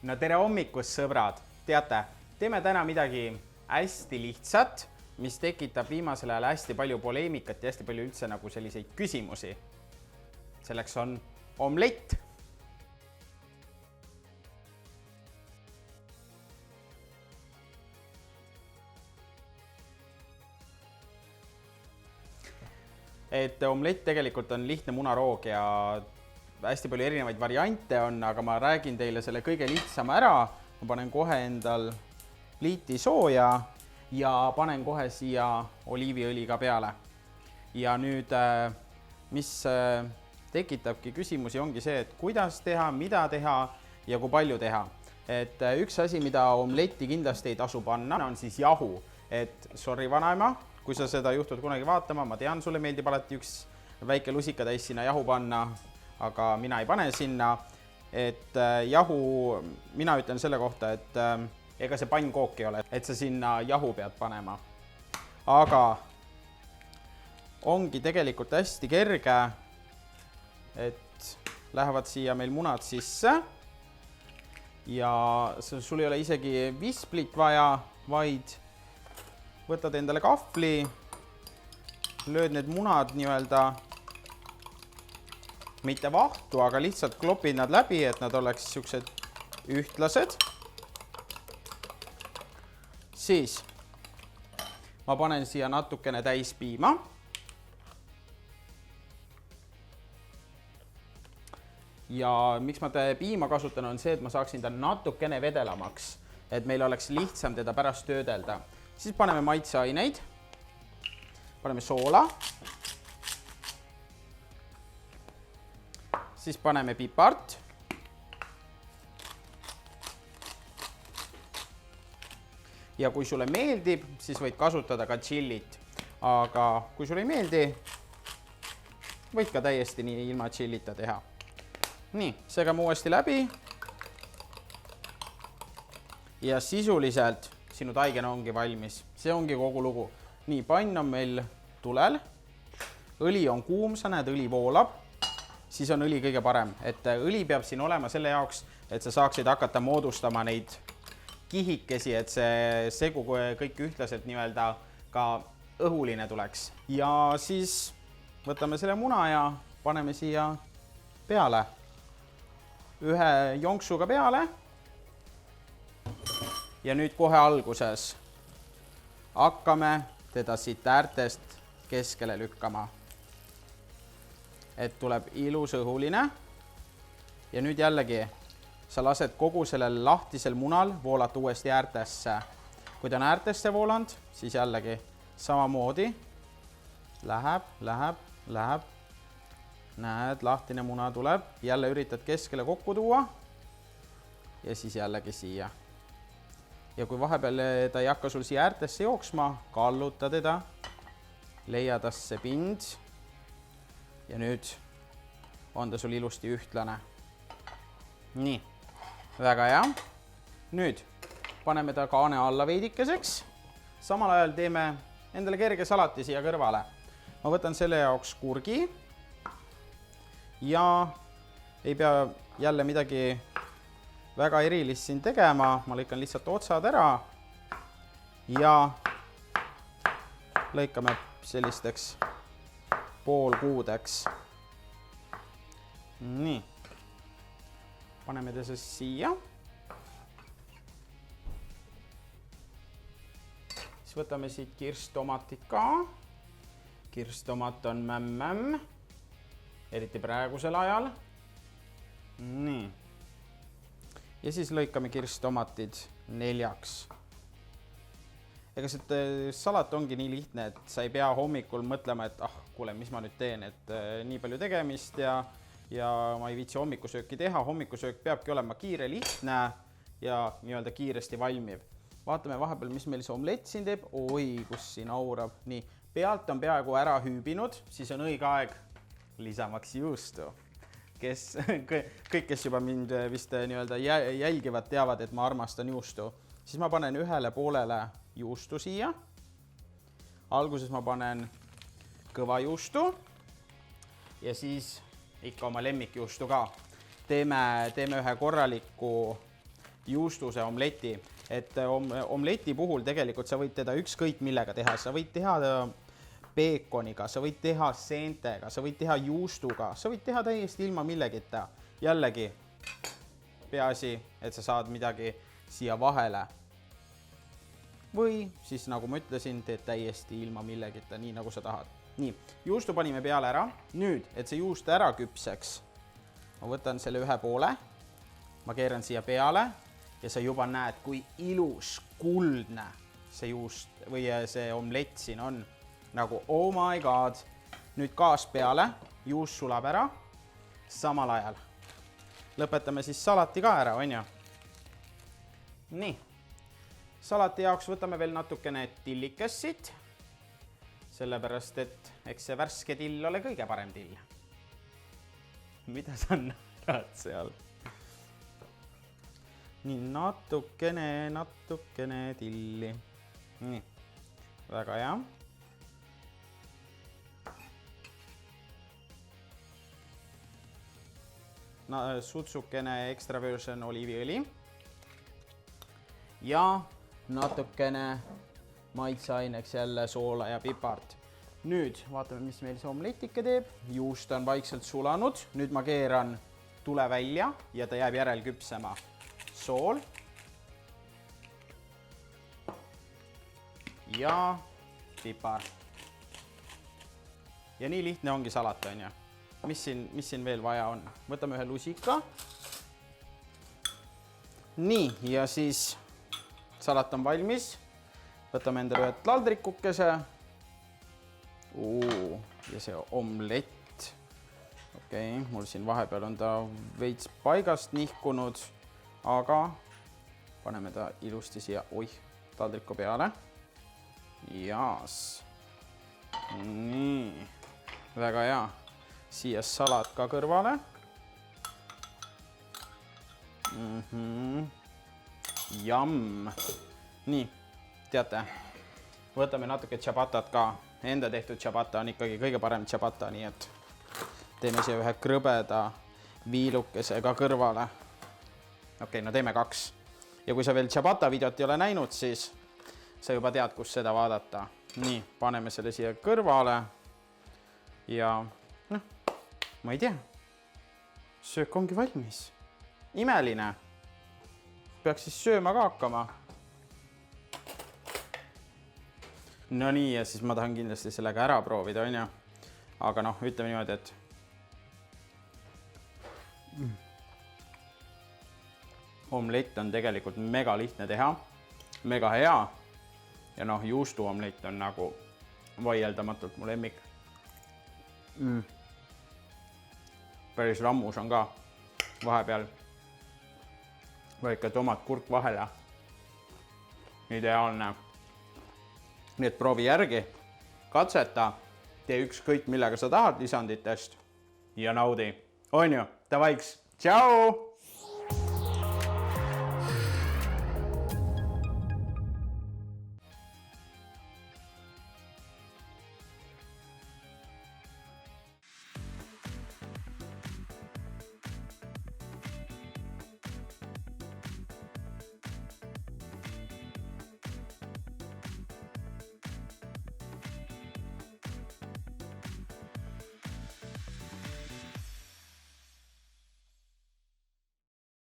No tere hommikust, sõbrad! Teate, teeme täna midagi hästi lihtsat, mis tekitab viimasel ajal hästi palju poleemikat ja hästi palju üldse nagu selliseid küsimusi. Selleks on omlett. Omlett tegelikult on lihtne munaroog ja hästi palju erinevaid variante on, aga ma räägin teile selle kõige lihtsama ära. Ma panen kohe endal pliiti sooja ja panen kohe siia oliiviõli ka peale. Ja nüüd, mis tekitabki küsimusi, ongi see, et kuidas teha, mida teha ja kui palju teha. Üks asi, mida omletti kindlasti ei tasu panna, on siis jahu. Sorry, vanaema, kui sa seda juhtud kunagi vaatama, ma tean, sulle meeldib alati üks väike lusikatäis sinna jahu panna, aga mina ei pane sinna. Jahu, mina ütlen selle kohta, et ega see pannkook ei ole, et sa sinna jahu pead panema. Aga ongi tegelikult hästi kerge, et lähevad siia meil munad sisse ja sul ei ole isegi visplit vaja, vaid võtad endale kahvli, lööd need munad nii-öelda mitte vahtu, aga lihtsalt klopid nad läbi, et nad oleks siuksed ühtlased. Siis ma panen siia natukene täispiima. Ja miks ma piima kasutan, on see, et ma saaksin ta natukene vedelamaks, et meil oleks lihtsam teda pärast töödelda. Siis paneme maitseaineid, paneme soola, siis paneme pipart, ja kui sulle meeldib, siis võid kasutada ka chillit, aga kui sulle ei meeldi, võid ka täiesti nii ilma chillita teha. Nii, segame uuesti läbi ja sisuliselt sinu taigena ongi valmis. See ongi kogu lugu. Nii, pann on meil tulel. Õli on kuum, sa näed, õli voolab. Siis on õli kõige parem. Õli peab siin olema selle jaoks, et sa saaksid hakata moodustama neid kihikesi, et see segu kõik ühtlaselt nii-öelda ka õhuline tuleks. Ja siis võtame selle muna ja paneme siia peale. Ühe jonksuga peale. Ja nüüd kohe alguses hakkame teda siit äärtest keskele lükkama. Et tuleb ilus õhuline. Ja nüüd jällegi sa lased kogu sellel lahtisel munal voolata uuesti äärtesse. Kui ta on äärtesse voolanud, siis jällegi samamoodi läheb. Näed, lahtine muna tuleb. Jälle üritad keskele kokku tuua ja siis jällegi siia. Ja kui vahepeal ta ei hakka sul siia äärtesse jooksma, kalluta teda, leia tasse pind ja nüüd on ta sul ilusti ühtlane. Nii, väga hea. Nüüd paneme ta kaane alla veidikeseks. Samal ajal teeme endale kerge salati siia kõrvale. Ma võtan selle jaoks kurgi ja ei pea jälle midagi väga erilist siin tegema, ma lõikan lihtsalt otsad ära ja lõikame sellisteks poolkuudeks. Nii, paneme ta siia. Siis võtame siit kirstomatit ka. Kirstomat on mämm, eriti praegusel ajal. Nii. Ja siis lõikame kirstomatid 4. Ega see salat ongi nii lihtne, et sa ei pea hommikul mõtlema, et kuule, mis ma nüüd teen, et nii palju tegemist ja ma ei viitsi hommikusööki teha. Hommikusöök peabki olema kiire, lihtne ja nii-öelda kiiresti valmiv. Vaatame vahepeal, mis meil see omlett siin teeb. Oi, kus siin aurab. Nii, pealt on peaaegu ära hüübinud, siis on õige aeg lisamaks juustu. Kõik, kes juba mind vist nii-öelda jälgivad, teavad, et ma armastan juustu. Siis ma panen ühele poolele juustu siia. Alguses ma panen kõva juustu ja siis ikka oma lemmikjuustu ka. Teeme ühe korraliku juustuse omleti. Et omleti puhul tegelikult sa võid teda ükskõik millega teha. Sa võid teha peekoniga, sa võid teha seentega, sa võid teha juustuga, sa võid teha täiesti ilma millegita. Jällegi, peaasi, et sa saad midagi siia vahele. Või siis, nagu ma ütlesin, teed täiesti ilma millegita, nii nagu sa tahad. Nii, juustu panime peale ära. Nüüd, et see juust ära küpseks, ma võtan selle ühe poole, ma keeran siia peale ja sa juba näed, kui ilus kuldne see juust või see omlett siin on. Nagu, oh my god. Nüüd gaas peale, juust sulab ära, samal ajal. Lõpetame siis salati ka ära, on ju? Nii, salati jaoks võtame veel natukene tillikest siit, sellepärast, et eks see värske till ole kõige parem till. Mida sa näed seal? Nii, natukene tilli. Nii, väga hea. Sutsukene extra virgin oliiviõli ja natukene maitseaineks jälle soola ja pipart. Nüüd vaatame, mis meil see omletike teeb. Juust on vaikselt sulanud. Nüüd ma keeran tule välja ja ta jääb järel küpsema. Sool ja pipar. Ja nii lihtne ongi salat, on ju. Mis siin veel vaja on? Võtame ühe lusika. Nii, ja siis salat on valmis. Võtame endale ühe taldrikukese. Ja see omlett. Okei, mul siin vahepeal on ta veits paigast nihkunud, aga paneme ta ilusti siia taldriku peale. Jaas. Nii, väga hea. Siia salat ka kõrvale. Jamm. Nii, teate, võtame natuke tšabatat ka. Enda tehtud tšabata on ikkagi kõige parem tšabata, nii et teeme siia ühe krõbeda viilukese ka kõrvale. Okei, no teeme 2. Ja kui sa veel tšabata videot ei ole näinud, siis sa juba tead, kus seda vaadata. Nii, paneme selle siia kõrvale ja ma ei tea, söök ongi valmis. Imeline. Peaks siis sööma ka hakkama. No nii, ja siis ma tahan kindlasti sellega ära proovida, on ju. Aga noh, ütleme niimoodi, et omlett on tegelikult mega lihtne teha, mega hea. Ja noh, juustu omlett on nagu vaieldamatult mu lemmik. Päris rammus on ka vahepeal. Väike tomat, kurk vahele. Ideaalne. Nii et proovi järgi, katseta, tee ükskõik millega sa tahad lisanditest ja naudi. On ju, davaiks, tšau!